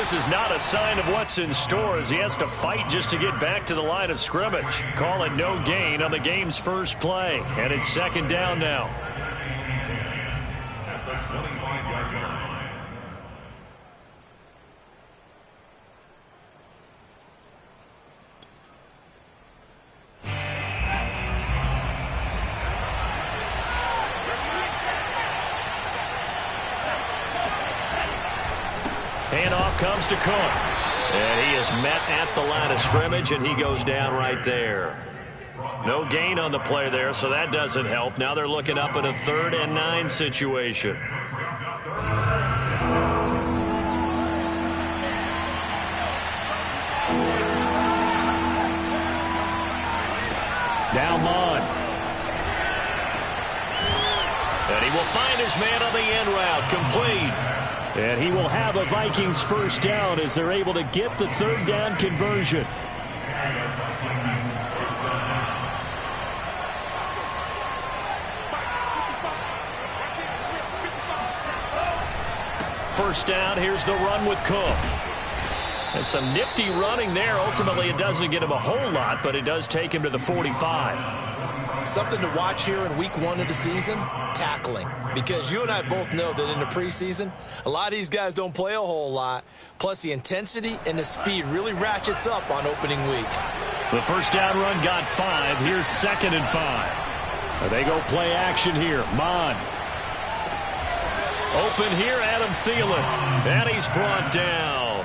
this is not a sign of what's in store as he has to fight just to get back to the line of scrimmage. Call it no gain on the game's first play. And it's second down now. At the 25-yard line. Handoff comes to Cook. And he is met at the line of scrimmage, and he goes down right there. No gain on the play there, so that doesn't help. Now they're looking up at a 3rd and 9 situation. Now Mon. And he will find his man on the end route, complete. And he will have a Vikings first down as they're able to get the 3rd down conversion. First down, here's the run with Cook. And some nifty running there. Ultimately, it doesn't get him a whole lot, but it does take him to the 45. Something to watch here in week 1 of the season, tackling. Because you and I both know that in the preseason, a lot of these guys don't play a whole lot. Plus, the intensity and the speed really ratchets up on opening week. The first down run got 5. Here's 2nd and 5. They go play action here. Mon. Open here, Adam Thielen. And he's brought down.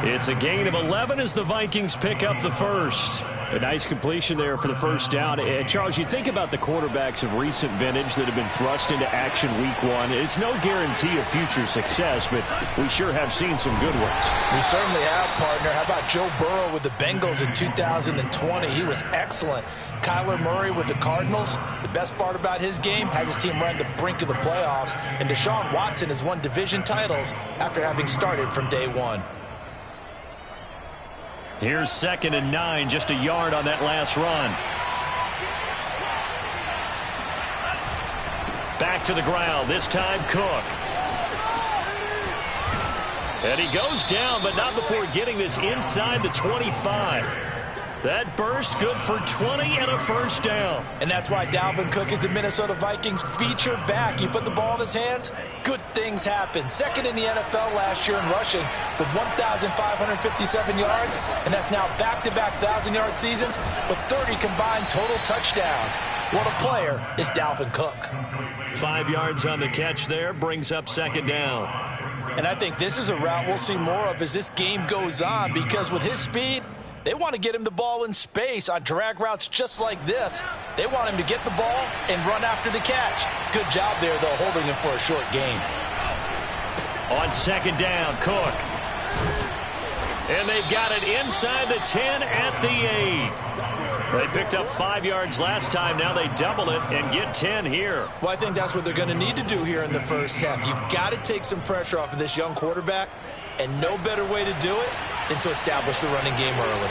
It's a gain of 11 as the Vikings pick up the first. A nice completion there for the first down. And Charles, you think about the quarterbacks of recent vintage that have been thrust into action week 1. It's no guarantee of future success, but we sure have seen some good ones. We certainly have, partner. How about Joe Burrow with the Bengals in 2020? He was excellent. Kyler Murray with the Cardinals. The best part about his game has his team right on the brink of the playoffs. And Deshaun Watson has won division titles after having started from day 1. Here's 2nd and 9, just a yard on that last run. Back to the ground, this time Cook. And he goes down, but not before getting this inside the 25. That burst good for 20 and a first down. And that's why Dalvin Cook is the Minnesota Vikings featured back. You put the ball in his hands, good things happen. 2nd in the NFL last year in rushing with 1,557 yards, and that's now back-to-back 1,000-yard seasons with 30 combined total touchdowns. What a player is Dalvin Cook. 5 yards on the catch there, brings up 2nd down. And I think this is a route we'll see more of as this game goes on, because with his speed, they want to get him the ball in space on drag routes just like this. They want him to get the ball and run after the catch. Good job there, though, holding him for a short gain. On 2nd down, Cook. And they've got it inside the 10 at the 8. They picked up 5 yards last time. Now they double it and get 10 here. Well, I think that's what they're going to need to do here in the first half. You've got to take some pressure off of this young quarterback, and no better way to do it than to establish the running game early.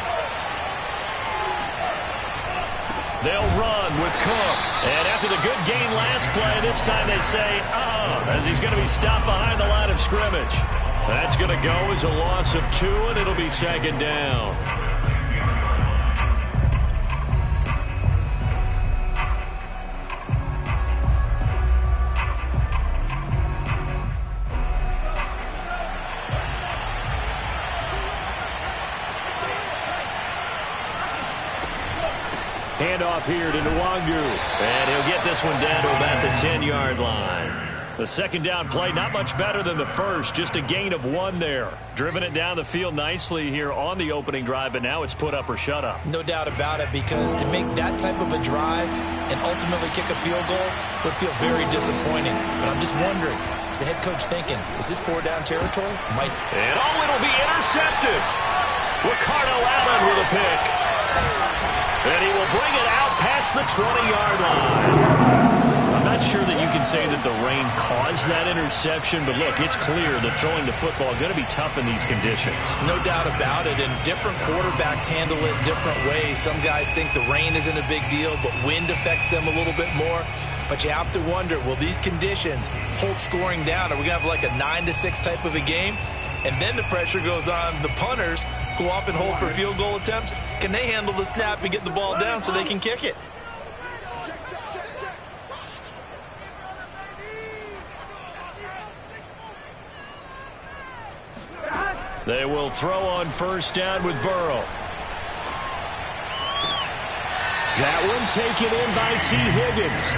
They'll run with Cook. And after the good gain last play, this time they say, as he's going to be stopped behind the line of scrimmage. That's going to go as a loss of 2, and it'll be 2nd down. Handoff here to Nwangu. And he'll get this one down to about the 10-yard line. The 2nd down play, not much better than the first. Just a gain of 1 there. Driven it down the field nicely here on the opening drive, but now it's put up or shut up. No doubt about it, because to make that type of a drive and ultimately kick a field goal would feel very disappointing. But I'm just wondering, is the head coach thinking, is this 4-down territory? Might. And it'll be intercepted. Ricardo Allen with a pick. And he will bring it out past the 20-yard line. I'm not sure that you can say that the rain caused that interception, but look, it's clear that throwing the football is going to be tough in these conditions. No doubt about it, and different quarterbacks handle it different ways. Some guys think the rain isn't a big deal, but wind affects them a little bit more. But you have to wonder, will these conditions hold scoring down? Are we going to have like a 9-6 type of a game? And then the pressure goes on the punters, who often hold for field goal attempts. Can they handle the snap and get the ball down so they can kick it? They will throw on first down with Burrow. That one taken in by T. Higgins.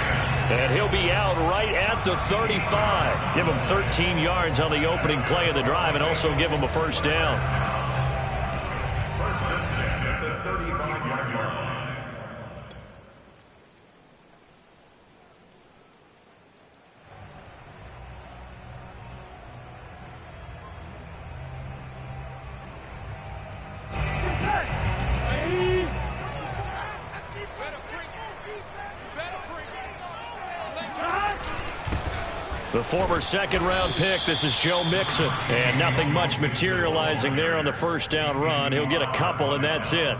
And he'll be out right at the 35. Give him 13 yards on the opening play of the drive and also give him a first down. First and 10 at the 35-yard line. The former second-round pick, this is Joe Mixon. And nothing much materializing there on the first down run. He'll get a couple, and that's it.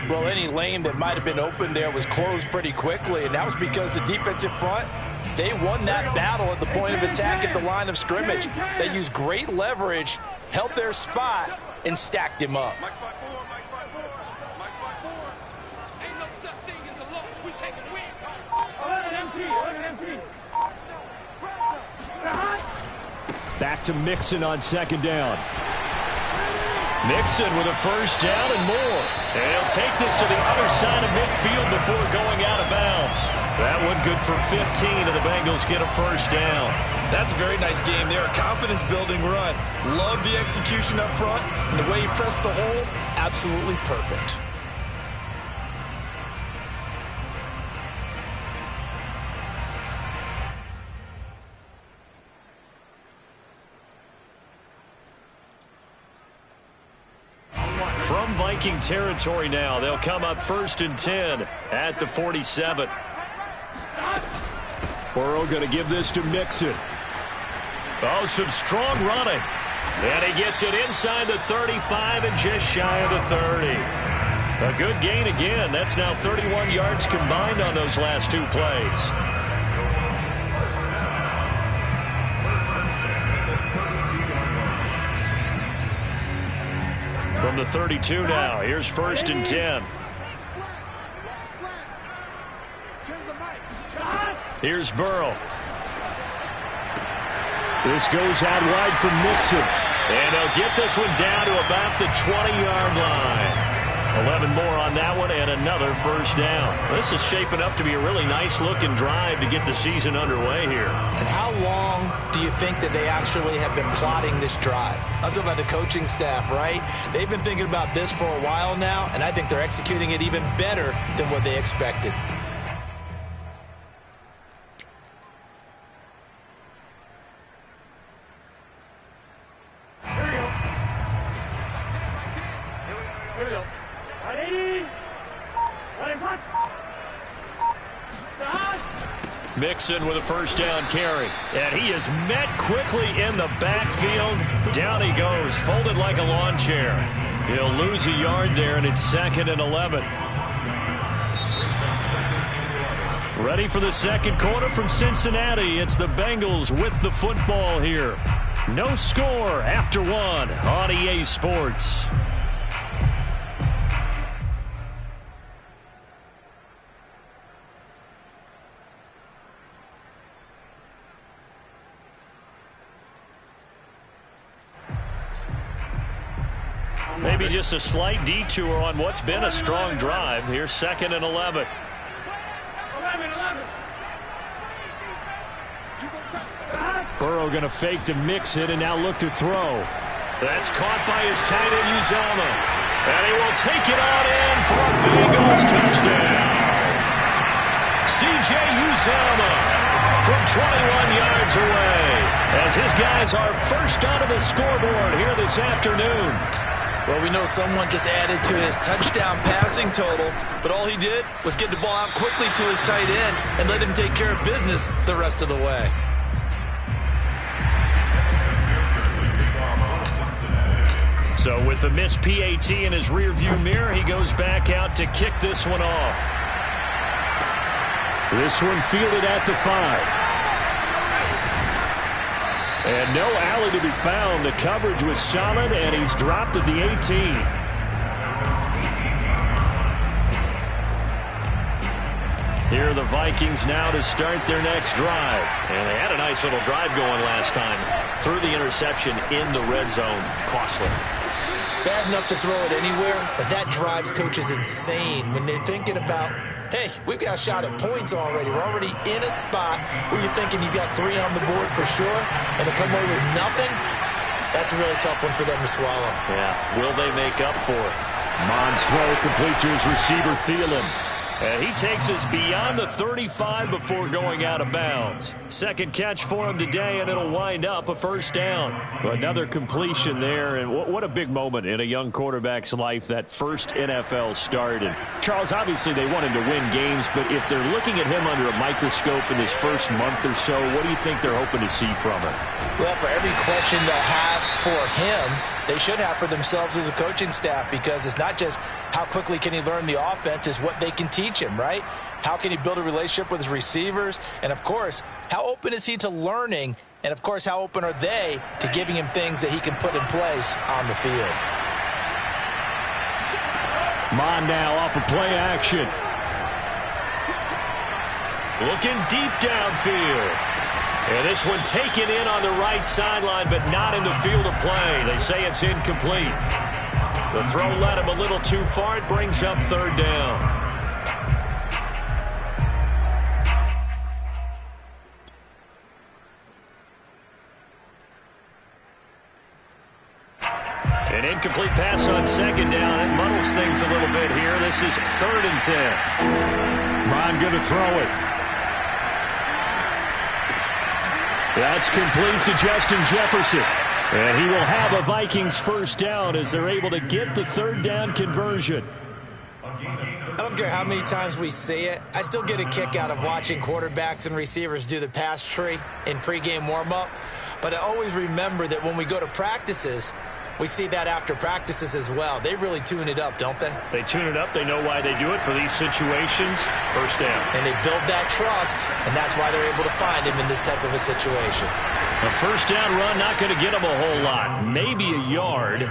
Well, any lane that might have been open there was closed pretty quickly, and that was because the defensive front, they won that battle at the point of attack at the line of scrimmage. They used great leverage, held their spot, and stacked him up. Back to Mixon on second down. Mixon with a first down and more. And he'll take this to the other side of midfield before going out of bounds. That one good for 15, and the Bengals get a first down. That's a very nice game there. A confidence-building run. Love the execution up front, and the way he pressed the hole, absolutely perfect. From Viking territory now, they'll come up first and 10 at the 47. Burrow going to give this to Mixon. Oh, some strong running. And he gets it inside the 35 and just shy of the 30. A good gain again. That's now 31 yards combined on those last two plays. From the 32 now, here's first and 10. Here's Burrow. This goes out wide from Mixon. And he'll get this one down to about the 20-yard line. 11 more on that one and another first down. This is shaping up to be a really nice-looking drive to get the season underway here. And how long do you think that they actually have been plotting this drive? I'm talking about the coaching staff, right? They've been thinking about this for a while now, and I think they're executing it even better than what they expected. Mixon with a first down carry. And he is met quickly in the backfield. Down he goes, folded like a lawn chair. He'll lose a yard there, and it's second and 11. Ready for the second quarter from Cincinnati. It's the Bengals with the football here. No score after one on EA Sports. Maybe just a slight detour on what's been a strong drive. Here's second and 11. Burrow going to fake to mix it and now look to throw. That's caught by his tight end, Uzomah. And he will take it on in for a Bengals touchdown. C.J. Uzomah from 21 yards away as his guys are first onto the scoreboard here this afternoon. Well, we know someone just added to his touchdown passing total, but all he did was get the ball out quickly to his tight end and let him take care of business the rest of the way. So with the missed PAT in his rearview mirror, he goes back out to kick this one off. This one fielded at the 5. And no alley to be found. The coverage was solid, and he's dropped at the 18. Here are the Vikings now to start their next drive. And they had a nice little drive going last time. Threw the interception in the red zone. Costly. Bad enough to throw it anywhere, but that drives coaches insane when they're thinking about, hey, we've got a shot at points already. We're already in a spot where you're thinking you got 3 on the board for sure, and to come away with nothing, that's a really tough one for them to swallow. Yeah, will they make up for it? Mons throw complete to his receiver, Thielen. And he takes us beyond the 35 before going out of bounds. Second catch for him today, and it'll wind up a first down. Another completion there, and what a big moment in a young quarterback's life, that first NFL start. And Charles, obviously they want him to win games, but if they're looking at him under a microscope in his first month or so, what do you think they're hoping to see from him? Well, for every question they'll have for him, they should have for themselves as a coaching staff, because it's not just how quickly can he learn the offense, it's what they can teach him, right? How can he build a relationship with his receivers? And, of course, how open is he to learning? And, of course, how open are they to giving him things that he can put in place on the field? Mon now off of play action. Looking deep downfield. And this one taken in on the right sideline, but not in the field of play. They say it's incomplete. The throw led him a little too far. It brings up third down. An incomplete pass on second down. It muddles things a little bit here. This is 3rd and 10. Ron going to throw it. That's complete to Justin Jefferson. And he will have a Vikings first down as they're able to get the third down conversion. I don't care how many times we see it. I still get a kick out of watching quarterbacks and receivers do the pass tree in pregame warm-up. But I always remember that when we go to practices, we see that after practices as well. They really tune it up, don't they? They tune it up. They know why they do it for these situations. First down. And they build that trust, and that's why they're able to find him in this type of a situation. A first down run, not going to get him a whole lot. Maybe a yard.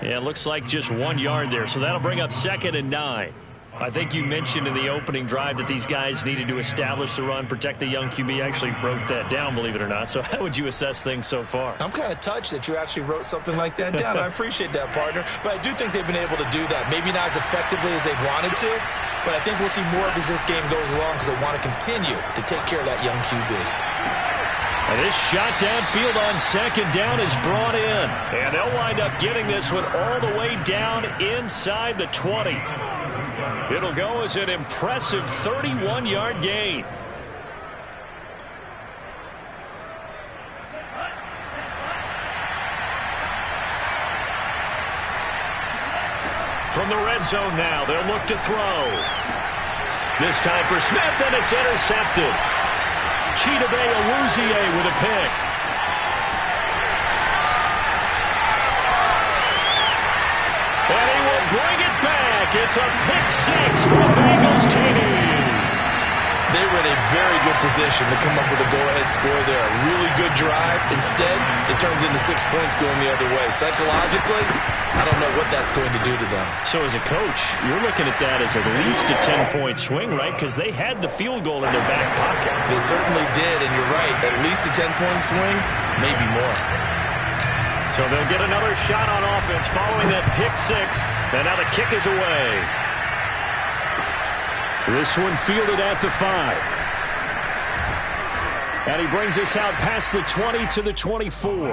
Yeah, it looks like just 1 yard there. So that'll bring up 2nd and 9. I think you mentioned in the opening drive that these guys needed to establish the run, protect the young QB. Actually wrote that down, believe it or not. So how would you assess things so far? I'm kind of touched that you actually wrote something like that down. I appreciate that, partner. But I do think they've been able to do that. Maybe not as effectively as they've wanted to, but I think we'll see more of as this game goes along, because they want to continue to take care of that young QB. And this shot downfield on second down is brought in. And they'll wind up getting this one all the way down inside the 20. It'll go as an impressive 31-yard gain. From the red zone now, they'll look to throw. This time for Smith, and it's intercepted. Chidobe Awuzie with a pick. And he will bring it back. It's a pick six for the Bengals, JD. They were in a very good position to come up with a go-ahead score there. A really good drive. Instead, it turns into 6 points going the other way. Psychologically, I don't know what that's going to do to them. So as a coach, you're looking at that as at least a 10-point swing, right? Because they had the field goal in their back pocket. They certainly did, and you're right. At least a 10-point swing, maybe more. So they'll get another shot on offense following that pick six. And now the kick is away. This one fielded at the 5. And he brings us out past the 20 to the 24.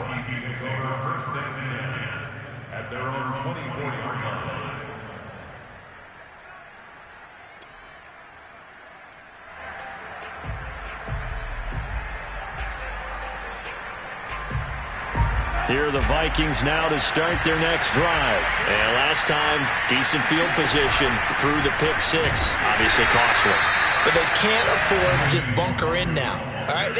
At their own 24-yard line. Here are the Vikings now to start their next drive. And last time, decent field position through the pick six. Obviously costly. But they can't afford to just bunker in now. All right,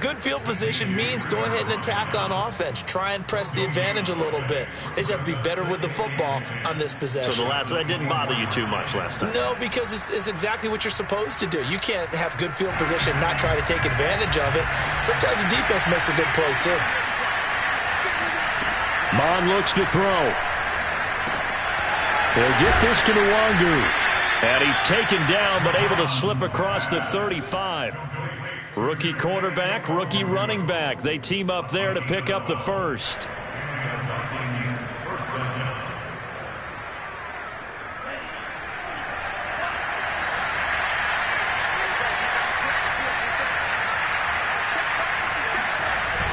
good field position means go ahead and attack on offense. Try and press the advantage a little bit. They just have to be better with the football on this possession. So that didn't bother you too much last time? No, because it's exactly what you're supposed to do. You can't have good field position and not try to take advantage of it. Sometimes the defense makes a good play, too. Mon looks to throw. He'll get this to Nwangu. And he's taken down, but able to slip across the 35. Rookie quarterback, rookie running back. They team up there to pick up the first.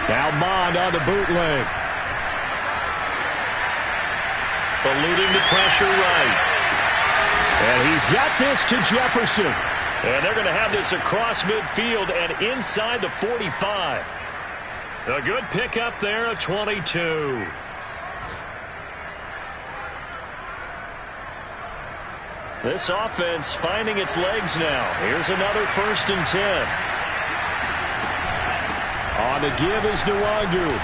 Now Mond on the bootleg. Eluding the pressure right. And he's got this to Jefferson. And they're going to have this across midfield and inside the 45. A good pickup there, a 22. This offense finding its legs now. Here's another 1st and 10. On the give is Nwangu.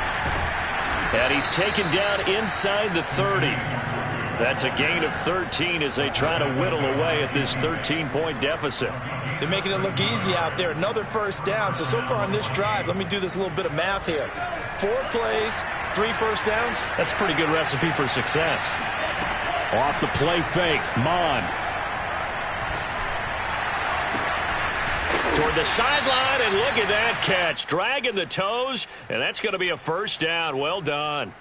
And he's taken down inside the 30. That's a gain of 13 as they try to whittle away at this 13-point deficit. They're making it look easy out there. Another 1st down. So far on this drive, let me do this little bit of math here. 4 plays, 3 1st downs. That's a pretty good recipe for success. Off the play fake, Mond. Toward the sideline, and look at that catch. Dragging the toes, and that's going to be a 1st down. Well done.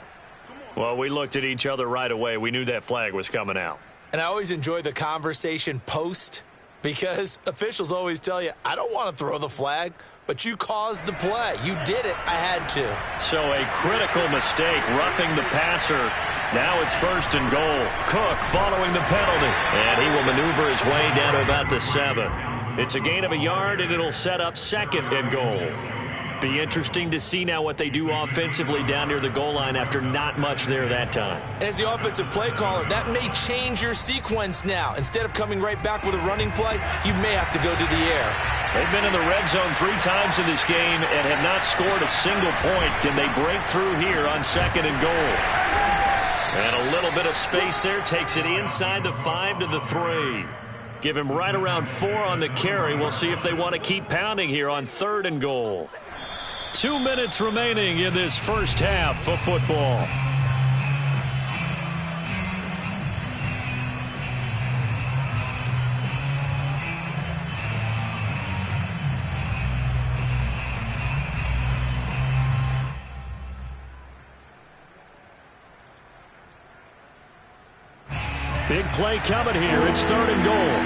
Well, we looked at each other right away. We knew that flag was coming out. And I always enjoy the conversation post because officials always tell you, I don't want to throw the flag, but you caused the play. You did it. I had to. So a critical mistake, roughing the passer. Now it's 1st and goal. Cook following the penalty. And he will maneuver his way down to about the 7. It's a gain of a yard, and it'll set up 2nd and goal. Be interesting to see now what they do offensively down near the goal line after not much there that time. As the offensive play caller, that may change your sequence now. Instead of coming right back with a running play, you may have to go to the air. They've been in the red zone 3 times in this game and have not scored a single point. Can they break through here on 2nd and goal? And a little bit of space there takes it inside the 5 to the 3. Give him right around 4 on the carry. We'll see if they want to keep pounding here on 3rd and goal. 2 minutes remaining in this first half of football. Big play coming here. It's 3rd and goal.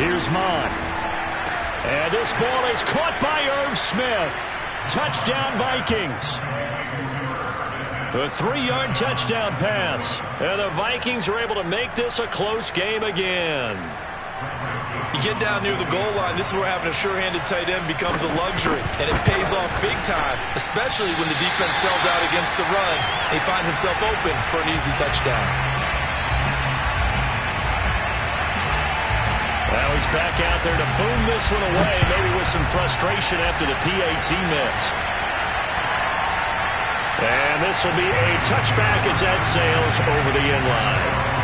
Here's Mond. And this ball is caught by Irv Smith. Touchdown, Vikings. A 3-yard touchdown pass. And the Vikings are able to make this a close game again. You get down near the goal line, this is where having a sure-handed tight end becomes a luxury. And it pays off big time, especially when the defense sells out against the run. He finds himself open for an easy touchdown. Now he's back out there to boom this one away, maybe with some frustration after the PAT miss. And this will be a touchback as that sails over the end line.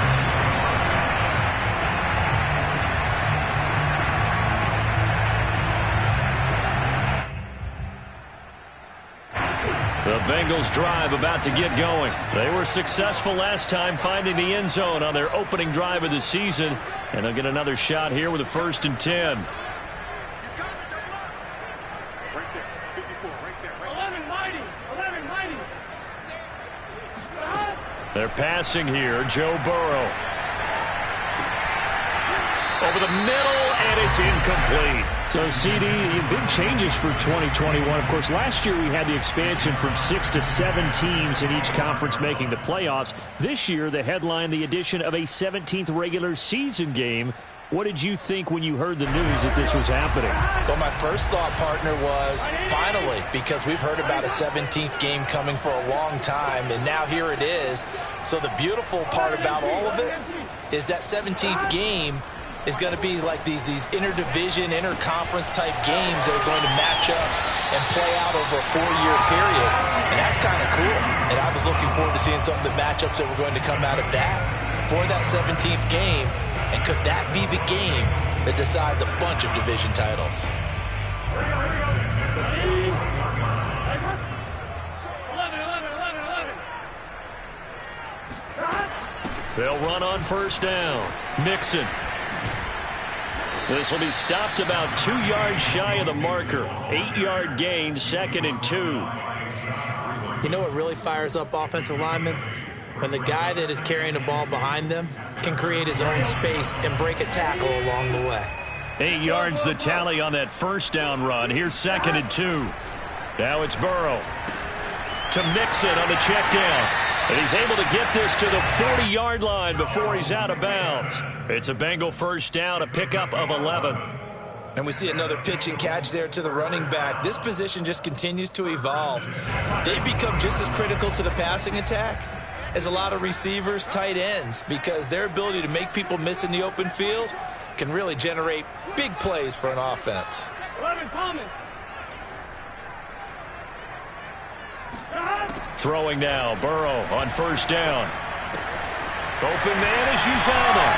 The Bengals drive about to get going. They were successful last time finding the end zone on their opening drive of the season. And they'll get another shot here with a 1st and 10. They're passing here. Joe Burrow. Over the middle, and it's incomplete. So, CD, big changes for 2021. Of course, last year we had the expansion from 6 to 7 teams in each conference making the playoffs. This year, the headline, the addition of a 17th regular season game. What did you think when you heard the news that this was happening? Well, my first thought, partner, was finally, because we've heard about a 17th game coming for a long time, and now here it is. So the beautiful part about all of it is that 17th game is going to be like these interdivision, interconference type games that are going to match up and play out over a 4-year period. And that's kind of cool. And I was looking forward to seeing some of the matchups that were going to come out of that for that 17th game. And could that be the game that decides a bunch of division titles? They'll run on first down. Mixon. This will be stopped about 2 yards shy of the marker. 8-yard gain, 2nd and 2. You know what really fires up offensive linemen? When the guy that is carrying the ball behind them can create his own space and break a tackle along the way. 8 yards the tally on that first down run. Here's 2nd and 2. Now it's Burrow to Mixon on the check down. And he's able to get this to the 40-yard line before he's out of bounds. It's a Bengal first down, a pickup of 11. And we see another pitch and catch there to the running back. This position just continues to evolve. They become just as critical to the passing attack as a lot of receivers, tight ends, because their ability to make people miss in the open field can really generate big plays for an offense. 11, Thomas. Throwing now, Burrow on first down. Open man is Uzama.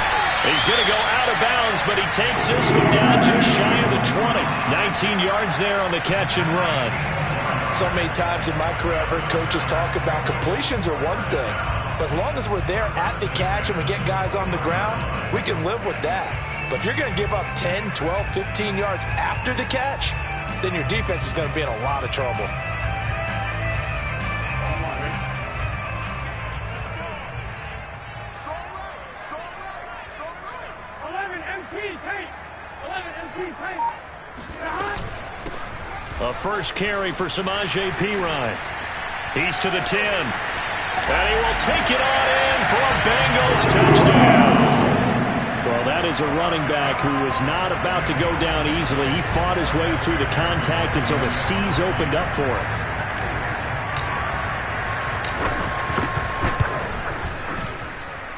He's going to go out of bounds, but he takes this one down just shy of the 20. 19 yards there on the catch and run. So many times in my career, I've heard coaches talk about completions are one thing. But as long as we're there at the catch and we get guys on the ground, we can live with that. But if you're going to give up 10, 12, 15 yards after the catch, then your defense is going to be in a lot of trouble. A first carry for Samaje Perine. He's to the 10. And he will take it on in for a Bengals touchdown. Well, that is a running back who is not about to go down easily. He fought his way through the contact until the seas opened up for him.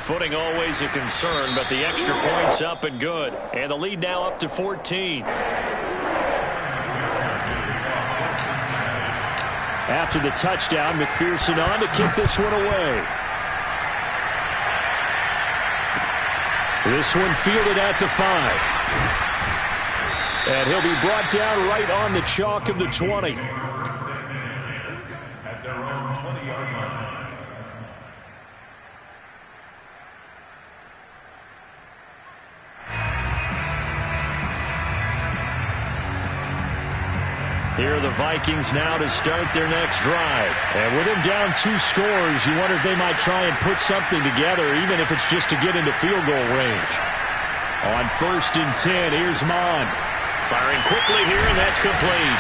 Footing always a concern, but the extra point's up and good. And the lead now up to 14. After the touchdown, McPherson on to kick this one away. This one fielded at the 5. And he'll be brought down right on the chalk of the 20. At their own 20-yard line. Here are the Vikings now to start their next drive. And with them down 2 scores, you wonder if they might try and put something together, even if it's just to get into field goal range. On 1st and 10, here's Mon. Firing quickly here, and that's complete.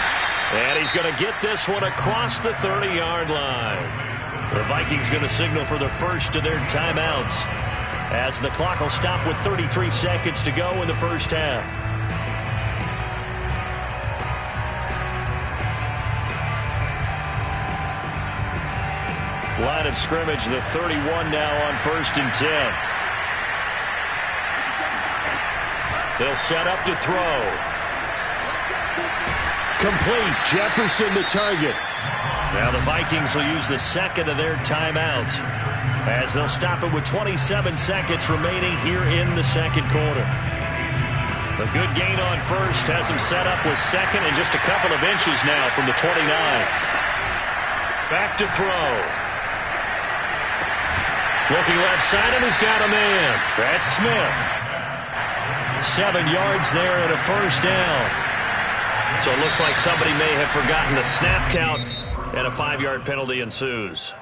And he's going to get this one across the 30-yard line. The Vikings going to signal for the first of their timeouts, as the clock will stop with 33 seconds to go in the first half. Line of scrimmage, the 31 now on 1st and 10. They'll set up to throw. Complete. Jefferson the target. Now the Vikings will use the second of their timeouts, as they'll stop it with 27 seconds remaining here in the second quarter. A good gain on first has him set up with second and just a couple of inches now from the 29. Back to throw. Looking left side, and he's got a man. That's Smith. 7 yards there and a first down. So it looks like somebody may have forgotten the snap count, and a 5-yard penalty ensues.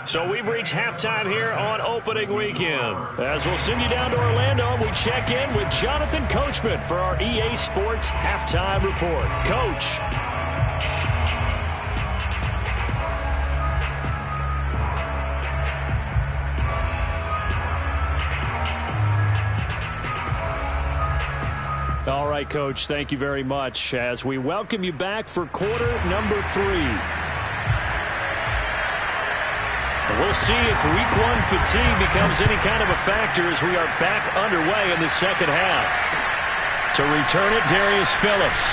So we've reached halftime here on opening weekend. As we'll send you down to Orlando, we check in with Jonathan Coachman for our EA Sports Halftime Report. Coach. All right, Coach, thank you very much as we welcome you back for quarter number 3. And we'll see if week 1 fatigue becomes any kind of a factor as we are back underway in the second half. To return it, Darius Phillips.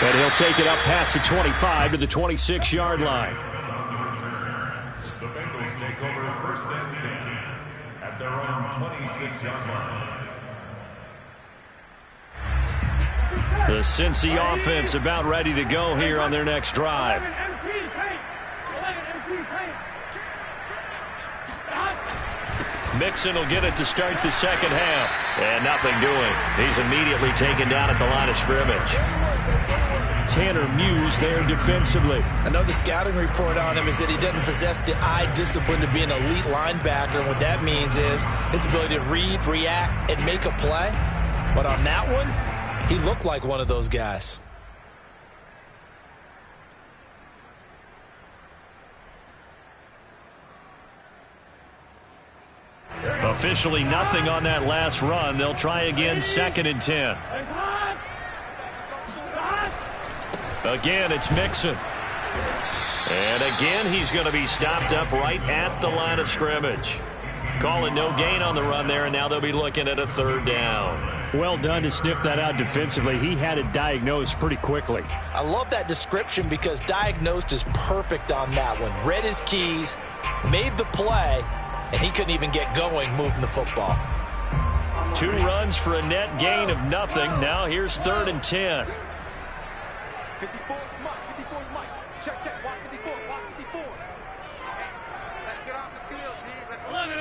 And he'll take it up past the 25 to the 26-yard line. The Bengals take over first and 10 at their own 26-yard line. The Cincy offense about ready to go here on their next drive. Mixon will get it to start the second half. And nothing doing. He's immediately taken down at the line of scrimmage. Tanner Muse there defensively. I know the scouting report on him is that he doesn't possess the eye discipline to be an elite linebacker. And what that means is his ability to read, react, and make a play. But on that one, he looked like one of those guys. Officially nothing on that last run. They'll try again, 2nd and 10. Again, it's Mixon. And again, he's going to be stopped up right at the line of scrimmage. Calling no gain on the run there, and now they'll be looking at a 3rd down. Well done to sniff that out defensively. He had it diagnosed pretty quickly. I love that description because diagnosed is perfect on that one. Read his keys, made the play, and he couldn't even get going moving the football. 2 runs for a net gain of nothing. Now here's 3rd and 10. 54, Mike. 54 Mike. Check. Watch 54. Watch 54. Let's get off the field, D. Let's 11.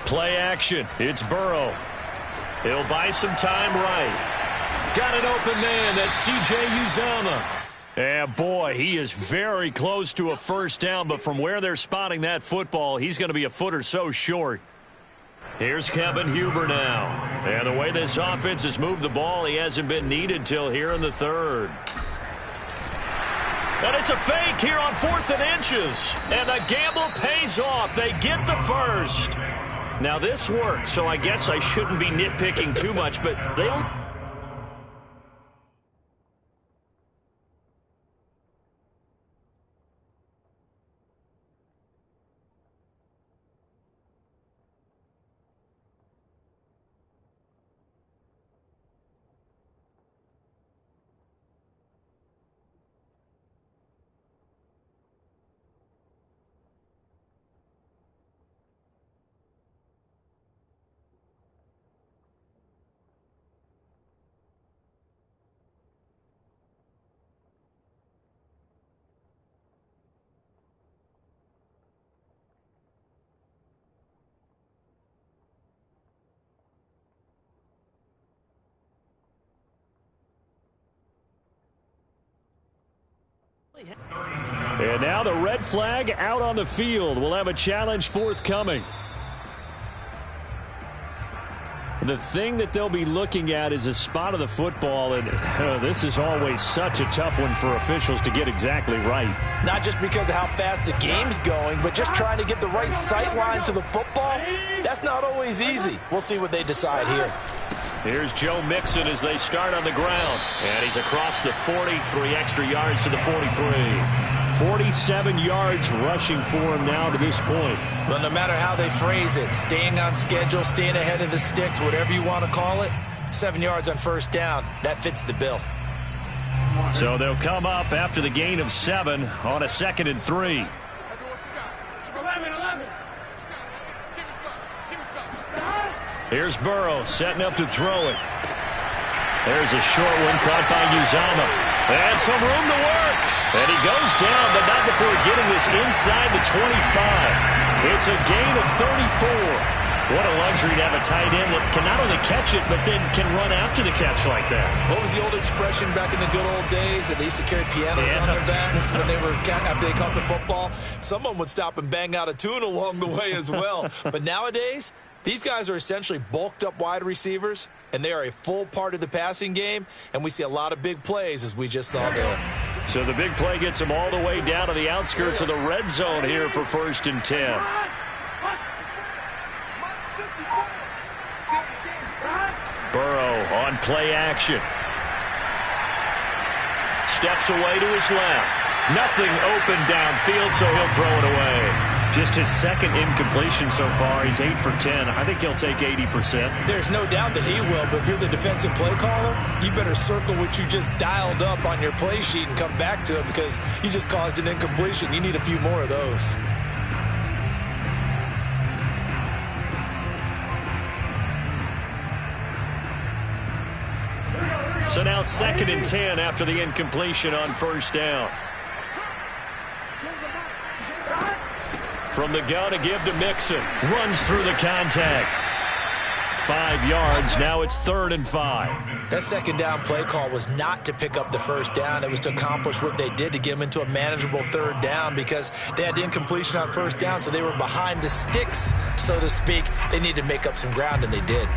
Play action. It's Burrow. He'll buy some time right. Got an open man. That's C.J. Uzomah. And boy, he is very close to a 1st down, but from where they're spotting that football, he's going to be a foot or so short. Here's Kevin Huber now. And the way this offense has moved the ball, he hasn't been needed till here in the 3rd. And it's a fake here on 4th and inches. And the gamble pays off. They get the 1st. Now this worked, so I guess I shouldn't be nitpicking too much, but they don't. And now the red flag out on the field. We'll have a challenge forthcoming. The thing that they'll be looking at is a spot of the football, and this is always such a tough one for officials to get exactly right. Not just because of how fast the game's going, but just trying to get the right sight line to the football. That's not always easy. We'll see what they decide here. Here's Joe Mixon as they start on the ground. And he's across the 40, 3 extra yards to the 43. 47 yards rushing for him now to this point. Well, no matter how they phrase it, staying on schedule, staying ahead of the sticks, whatever you want to call it, 7 yards on 1st down, that fits the bill. So they'll come up after the gain of 7 on a 2nd and 3. 11. Here's Burrow setting up to throw it. There's a short one caught by Uzomah. And some room to work. And he goes down, but not before getting this inside the 25. It's a gain of 34. What a luxury to have a tight end that can not only catch it, but then can run after the catch like that. What was the old expression back in the good old days that they used to carry pianos on their backs when they were after they caught the football? Someone would stop and bang out a tune along the way as well. But nowadays, these guys are essentially bulked up wide receivers, and they are a full part of the passing game, and we see a lot of big plays as we just saw there. So the big play gets them all the way down to the outskirts of the red zone here for 1st and 10. Burrow on play action. Steps away to his left. Nothing open downfield, so he'll throw it away. Just his second incompletion so far. He's 8 for 10. I think he'll take 80%. There's no doubt that he will, but if you're the defensive play caller, you better circle what you just dialed up on your play sheet and come back to it because you just caused an incompletion. You need a few more of those. So now 2nd and 10 after the incompletion on first down. From the gun, a give to Mixon. Runs through the contact. 5 yards. Now it's 3rd and 5. That second down play call was not to pick up the first down. It was to accomplish what they did to get them into a manageable 3rd down because they had incompletion on first down, so they were behind the sticks, so to speak. They needed to make up some ground, and they did.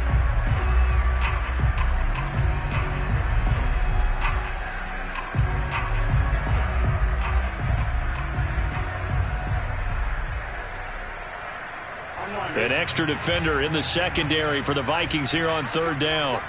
An extra defender in the secondary for the Vikings here on 3rd down.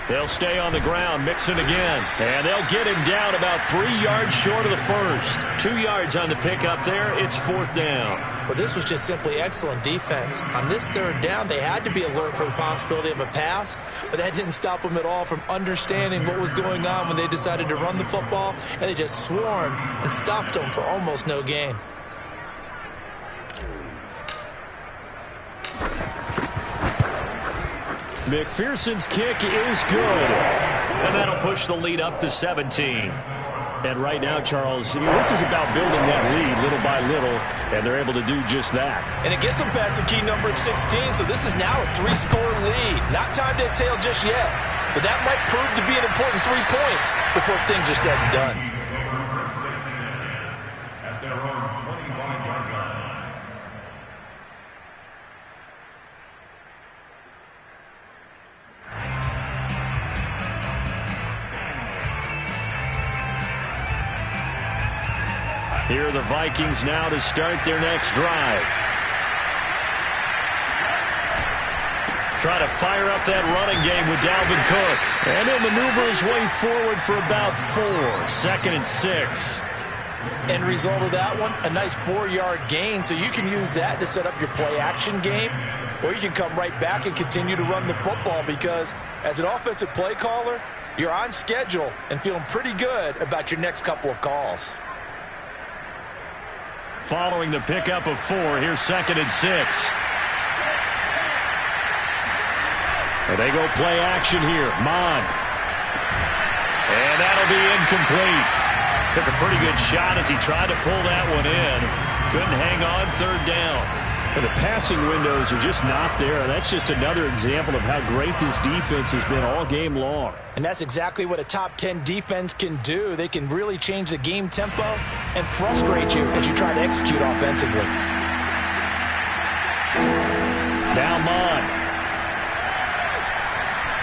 They'll stay on the ground, Mixon again. And they'll get him down about 3 yards short of the first. 2 yards on the pickup there. It's 4th down. Well, this was just simply excellent defense. On this 3rd down, they had to be alert for the possibility of a pass, but that didn't stop them at all from understanding what was going on when they decided to run the football, and they just swarmed and stopped them for almost no gain. McPherson's kick is good. And that'll push the lead up to 17. And right now, Charles, this is about building that lead little by little, and they're able to do just that. And it gets them past the key number of 16, so this is now a 3-score lead. Not time to exhale just yet, but that might prove to be an important 3 points before things are said and done. At their own 25-yard line. Here are the Vikings now to start their next drive. Trying to fire up that running game with Dalvin Cook. And he'll maneuver his way forward for about 4. 2nd and 6. End result of that one, a nice 4-yard gain, so you can use that to set up your play-action game, or you can come right back and continue to run the football because as an offensive play caller, you're on schedule and feeling pretty good about your next couple of calls. Following the pickup of 4, here's 2nd and 6. And they go play action here. Mon. And that'll be incomplete. Took a pretty good shot as he tried to pull that one in. Couldn't hang on 3rd down. And the passing windows are just not there. That's just another example of how great this defense has been all game long. And that's exactly what a top 10 defense can do. They can really change the game tempo and frustrate you as you try to execute offensively. Now Mon.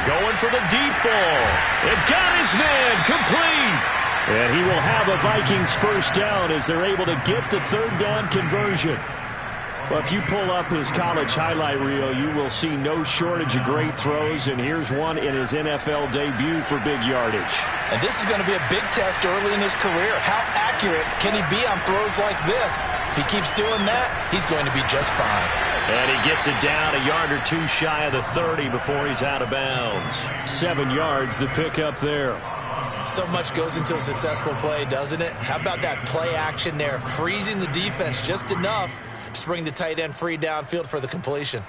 Going for the deep ball. It got his man complete. And he will have a Vikings 1st down as they're able to get the 3rd down conversion. Well, if you pull up his college highlight reel, you will see no shortage of great throws, and here's one in his NFL debut for big yardage. And this is going to be a big test early in his career. How accurate can he be on throws like this? If he keeps doing that, he's going to be just fine. And he gets it down a yard or 2 shy of the 30 before he's out of bounds. 7 yards, the pickup there. So much goes into a successful play, doesn't it? How about that play action there, freezing the defense just enough to bring the tight end free downfield for the completion.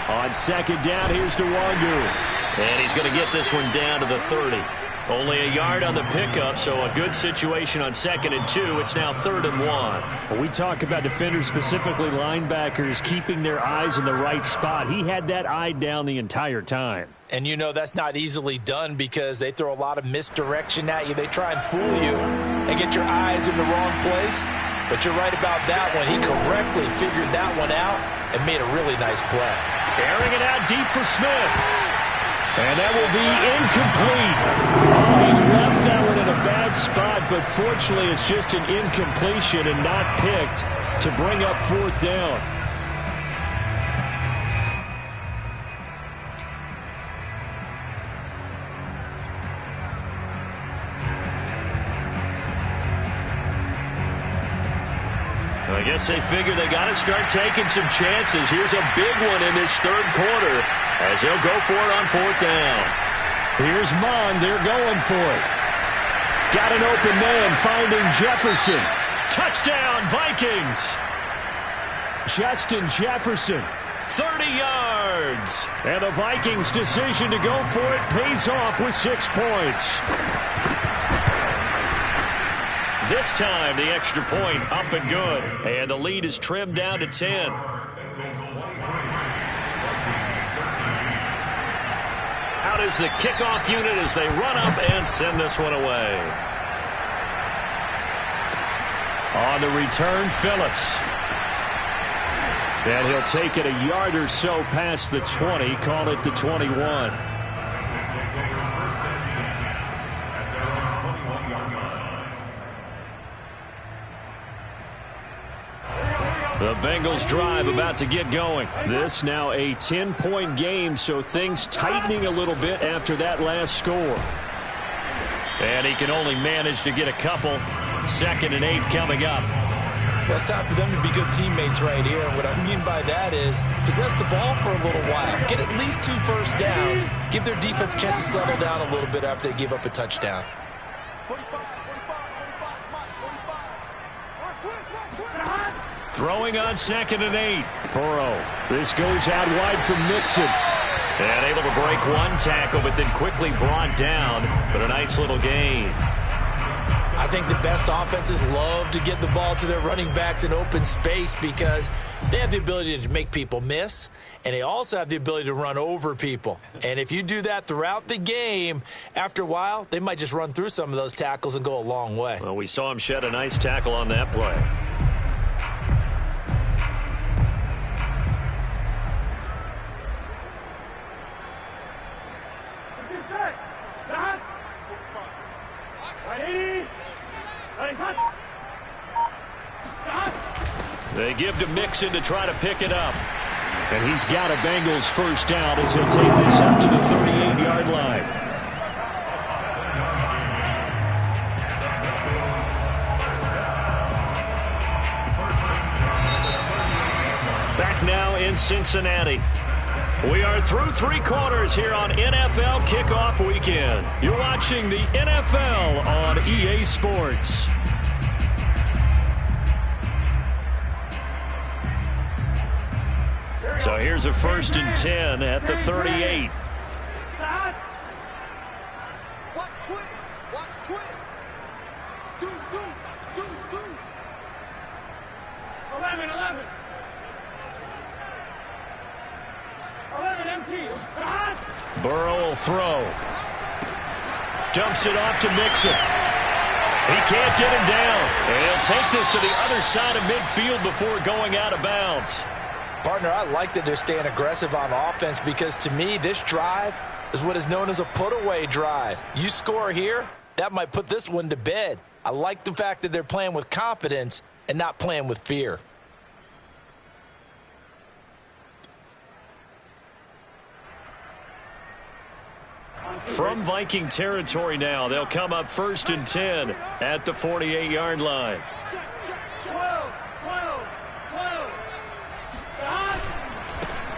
On 2nd down, here's Nwangu. And he's going to get this one down to the 30. Only a yard on the pickup, so a good situation on 2nd and 2. It's now 3rd and 1. When we talk about defenders, specifically linebackers, keeping their eyes in the right spot. He had that eye down the entire time. And you know that's not easily done because they throw a lot of misdirection at you. They try and fool you and get your eyes in the wrong place. But you're right about that one. He correctly figured that one out and made a really nice play. Airing it out deep for Smith. And that will be incomplete. Oh, he left that one in a bad spot, but fortunately it's just an incompletion and not picked to bring up 4th down. I guess they figure they got to start taking some chances. Here's a big one in this third quarter as they'll go for it on fourth down. Here's Mond. They're going for it. Got an open man finding Jefferson. Touchdown, Vikings. Justin Jefferson. 30 yards. And the Vikings' decision to go for it pays off with 6 points. This time, the extra point up and good. And the lead is trimmed down to 10. Out is the kickoff unit as they run up and send this one away. On the return, Phillips. And he'll take it a yard or so past the 20, call it the 21. The Bengals drive about to get going. This now a 10-point game, so things tightening a little bit after that last score. And he can only manage to get a couple. 2nd and 8 coming up. Well, it's time for them to be good teammates right here. And what I mean by that is possess the ball for a little while. Get at least 2 first downs. Give their defense a chance to settle down a little bit after they give up a touchdown. 45. Throwing on 2nd and 8. Burrow. This goes out wide from Mixon. And able to break one tackle, but then quickly brought down. But a nice little gain. I think the best offenses love to get the ball to their running backs in open space because they have the ability to make people miss, and they also have the ability to run over people. And if you do that throughout the game, after a while, they might just run through some of those tackles and go a long way. Well, we saw him shed a nice tackle on that play. They give to Mixon to try to pick it up. And he's got a Bengals first down as he'll take this up to the 38-yard line. Back now in Cincinnati. We are through 3 quarters here on NFL Kickoff Weekend. You're watching the NFL on EA Sports. So here's a 1st and 10 at the 38. Watch twins. 11 MT. Burrow will throw. Dumps it off to Mixon. He can't get him down. And he'll take this to the other side of midfield before going out of bounds. Partner, I like that they're staying aggressive on offense because to me, this drive is what is known as a put-away drive. You score here, that might put this one to bed. I like the fact that they're playing with confidence and not playing with fear. From Viking territory now, they'll come up 1st and 10 at the 48-yard line.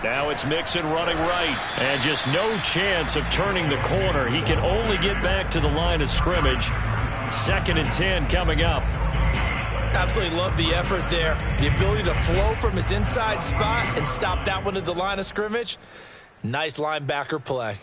Now it's Mixon running right, and just no chance of turning the corner. He can only get back to the line of scrimmage. 2nd and 10 coming up. Absolutely love the effort there. The ability to flow from his inside spot and stop that one at the line of scrimmage. Nice linebacker play.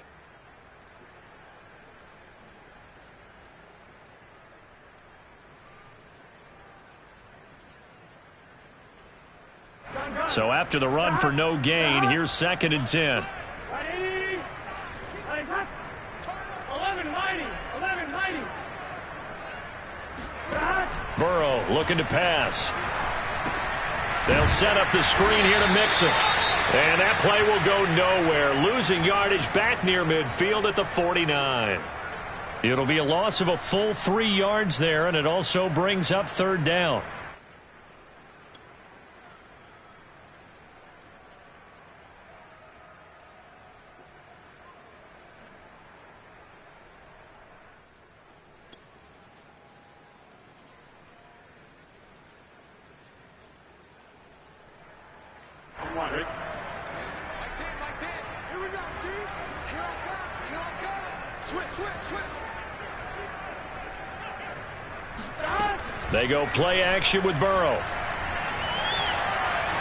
So after the run for no gain, here's 2nd and 10. Burrow looking to pass. They'll set up the screen here to Mixon. And that play will go nowhere. Losing yardage back near midfield at the 49. It'll be a loss of a full 3 yards there, and it also brings up 3rd down. Like 10, like 10. Here we go, see? Here I come, here I come. Switch, switch, switch. They go play action with Burrow.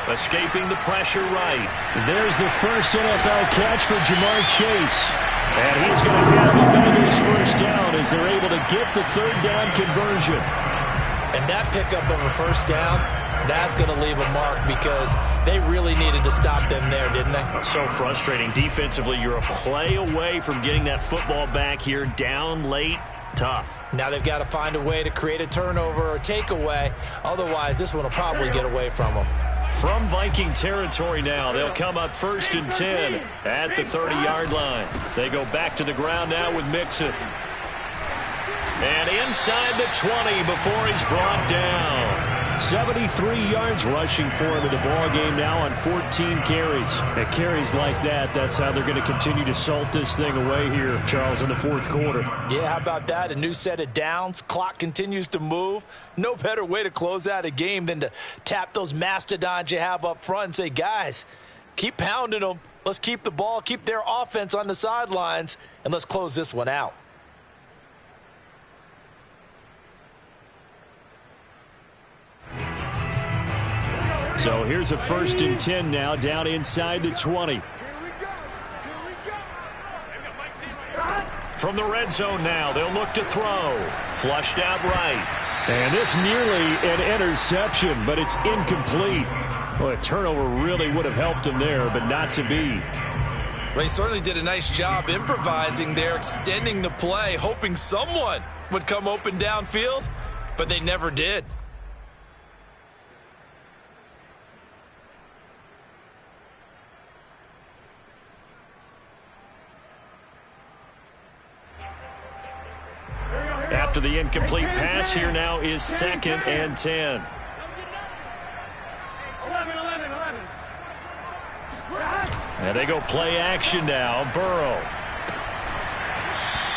Escaping the pressure right. There's the first NFL catch for Jamar Chase. And he's going to have the Bengals first down as they're able to get the third down conversion. And that pickup of a first down, that's going to leave a mark because they really needed to stop them there, didn't they? So frustrating. Defensively, you're a play away from getting that football back here down late. Tough. Now they've got to find a way to create a turnover or takeaway. Otherwise, this one will probably get away from them. From Viking territory now, they'll come up 1st and 10 at the 30-yard line. They go back to the ground now with Mixon. And inside the 20 before he's brought down. 73 yards rushing for him in the ball game now on 14 carries. And carries like that, that's how they're going to continue to salt this thing away here, Charles, in the fourth quarter. Yeah, how about that? A new set of downs. Clock continues to move. No better way to close out a game than to tap those mastodons you have up front and say, guys, keep pounding them. Let's keep the ball, keep their offense on the sidelines, and let's close this one out. So here's a 1st and 10 now down inside the 20. Here we go. Here we go. From the red zone now, they'll look to throw. Flushed out right. And this nearly an interception, but it's incomplete. Well, a turnover really would have helped him there, but not to be. Well, he certainly did a nice job improvising there, extending the play, hoping someone would come open downfield, but they never did. After the incomplete pass, here now is 2nd and 10. 11. And they go play action now. Burrow.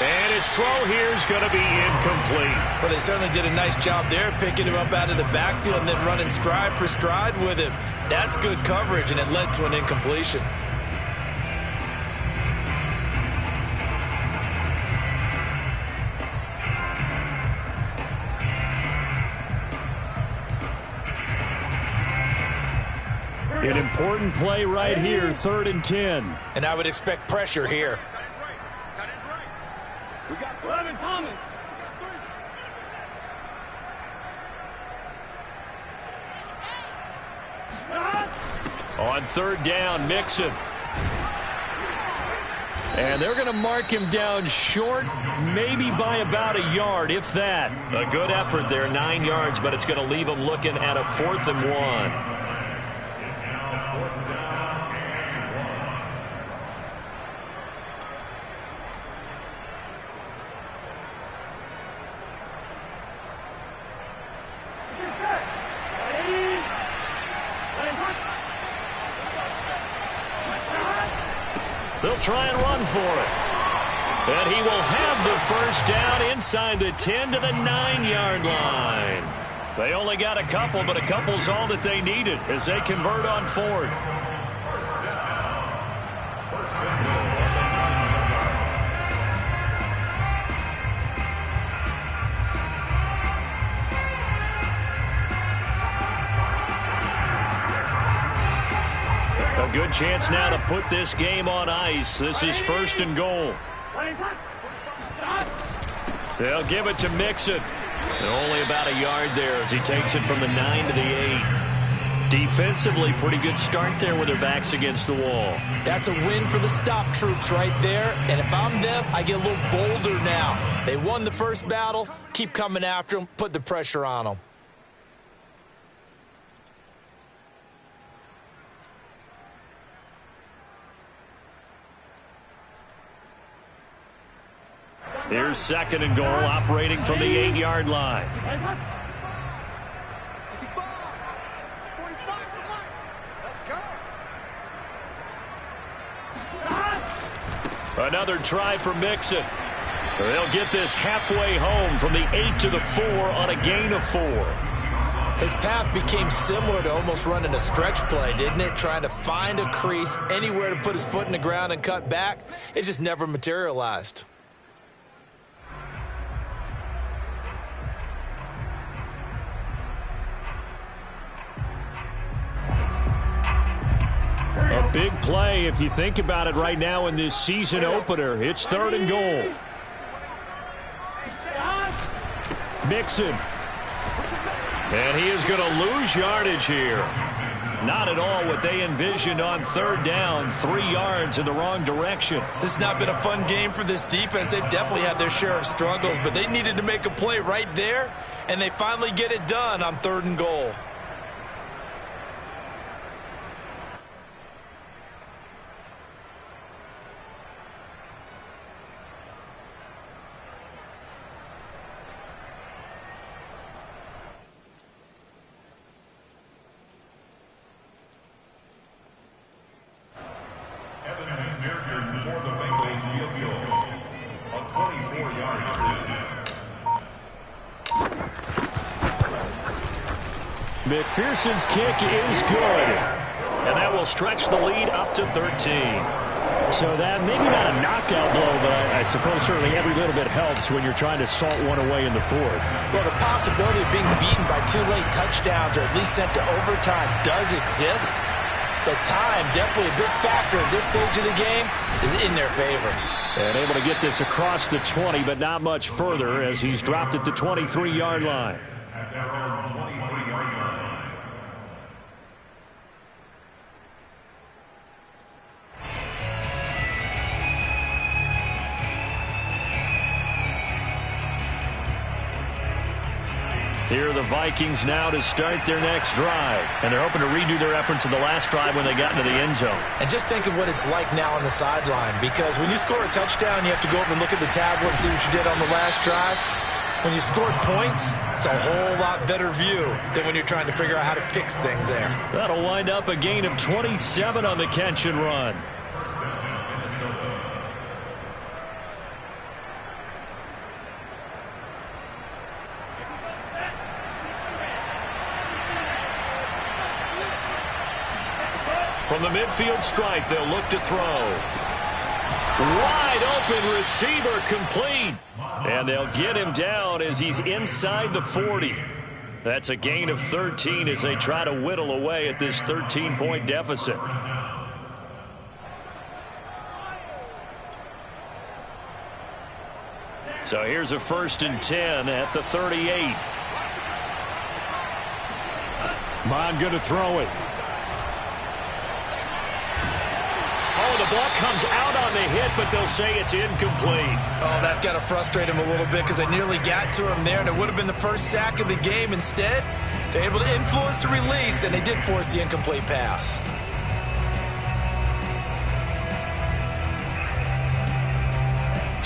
And his throw here is going to be incomplete. Well, they certainly did a nice job there, picking him up out of the backfield and then running stride for stride with him. That's good coverage, and it led to an incompletion. An important play right here, 3rd and 10. And I would expect pressure here. Tight end's right. We got 11 Thomas. On 3rd down, Mixon. And they're going to mark him down short, maybe by about a yard, if that. A good effort there, 9 yards, but it's going to leave him looking at a 4th and 1. It's now 4th down and 1. They'll try and run for it. And he will have the first down inside the 10 to the 9-yard line. They only got a couple, but a couple's all that they needed as they convert on 4th. First down. A good chance now to put this game on ice. This is 1st and goal. They'll give it to Mixon. And only about a yard there as he takes it from the 9 to the 8. Defensively, pretty good start there with their backs against the wall. That's a win for the stop troops right there. And if I'm them, I get a little bolder now. They won the first battle. Keep coming after them. Put the pressure on them. Here's 2nd and goal, operating from the 8-yard line. 45 for life. Let's go. Another try for Mixon. They'll get this halfway home from the 8 to the 4 on a gain of 4. His path became similar to almost running a stretch play, didn't it? Trying to find a crease, anywhere to put his foot in the ground and cut back. It just never materialized. A big play if you think about it right now in this season opener. It's 3rd and goal. Mixon. And he is going to lose yardage here. Not at all what they envisioned on 3rd down. 3 yards in the wrong direction. This has not been a fun game for this defense. They've definitely had their share of struggles, but they needed to make a play right there, and they finally get it done on 3rd and goal. For the Bengals field goal. A 24-yard McPherson's kick is good. And that will stretch the lead up to 13. So that maybe not a knockout blow, but I suppose certainly every little bit helps when you're trying to salt one away in the 4th. Well, the possibility of being beaten by 2 late touchdowns or at least sent to overtime does exist. But time, definitely a big factor at this stage of the game, is in their favor. And able to get this across the 20, but not much further as he's dropped at the 23-yard line. At their own 23-yard line. Here are the Vikings now to start their next drive. And they're hoping to redo their efforts in the last drive when they got into the end zone. And just think of what it's like now on the sideline, because when you score a touchdown, you have to go over and look at the tablet and see what you did on the last drive. When you scored points, it's a whole lot better view than when you're trying to figure out how to fix things there. That'll wind up a gain of 27 on the catch and run. From the midfield stripe, they'll look to throw. Wide open receiver complete. And they'll get him down as he's inside the 40. That's a gain of 13 as they try to whittle away at this 13-point deficit. So here's a 1st and 10 at the 38. Mon going to throw it. Oh, the ball comes out on the hit, but they'll say it's incomplete. Oh, that's got to frustrate him a little bit because they nearly got to him there, and it would have been the first sack of the game. Instead, they're able to influence the release, and they did force the incomplete pass.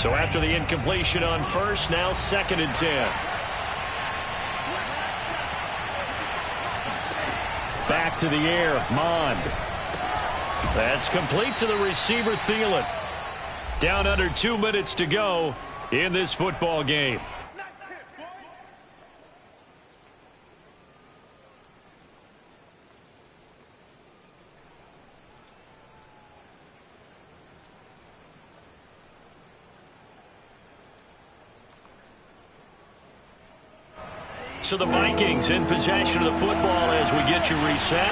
So after the incompletion on 1st, now 2nd and 10. Back to the air, Mond. That's complete to the receiver, Thielen. Down under 2 minutes to go in this football game. So the Vikings in possession of the football as we get you reset.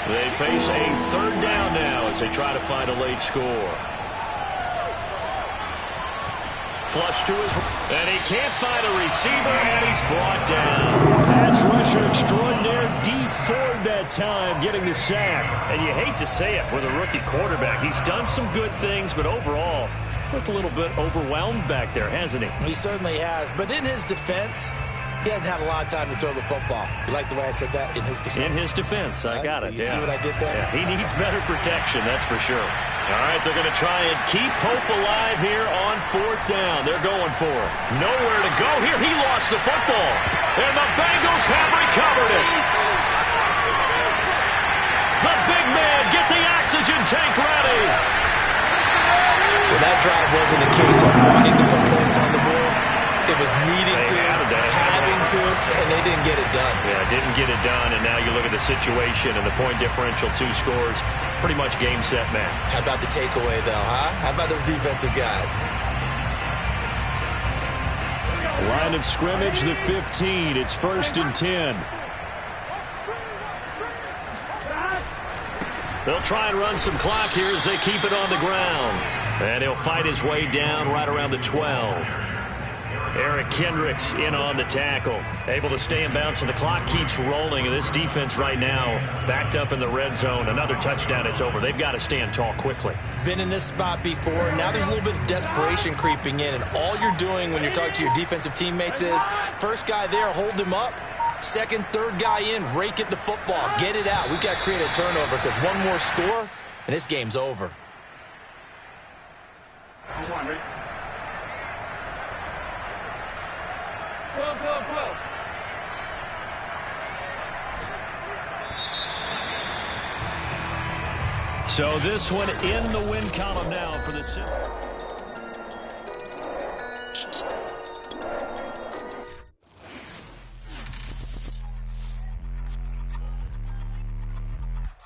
They face a 3rd down now as they try to find a late score. Flush to his, and he can't find a receiver, and he's brought down. Pass rusher extraordinaire, D Ford that time, getting the sack. And you hate to say it with a rookie quarterback. He's done some good things, but overall, looked a little bit overwhelmed back there, hasn't he? He certainly has, but in his defense, he hasn't had a lot of time to throw the football. You like the way I said that? In his defense? In his defense. I got it. You see what I did there? Yeah, he needs better protection, that's for sure. All right, they're going to try and keep hope alive here on 4th down. They're going for it. Nowhere to go here. He lost the football. And the Bengals have recovered it. The big man, get the oxygen tank ready. Well, that drive wasn't a case of wanting to put points on the board. It was needing to, having to, and they didn't get it done. Yeah, didn't get it done, and now you look at the situation and the point differential, 2 scores, pretty much game, set, match. How about the takeaway, though, huh? How about those defensive guys? Line of scrimmage, the 15. It's 1st and 10. They'll try and run some clock here as they keep it on the ground. And he'll fight his way down right around the 12. Eric Kendricks in on the tackle. Able to stay in bounds, so the clock keeps rolling. And this defense right now backed up in the red zone. Another touchdown, it's over. They've got to stand tall quickly. Been in this spot before. Now there's a little bit of desperation creeping in. And all you're doing when you're talking to your defensive teammates is, first guy there, hold him up. Second, third guy in, rake at the football. Get it out. We've got to create a turnover because one more score, and this game's over. So this one in the win column now for the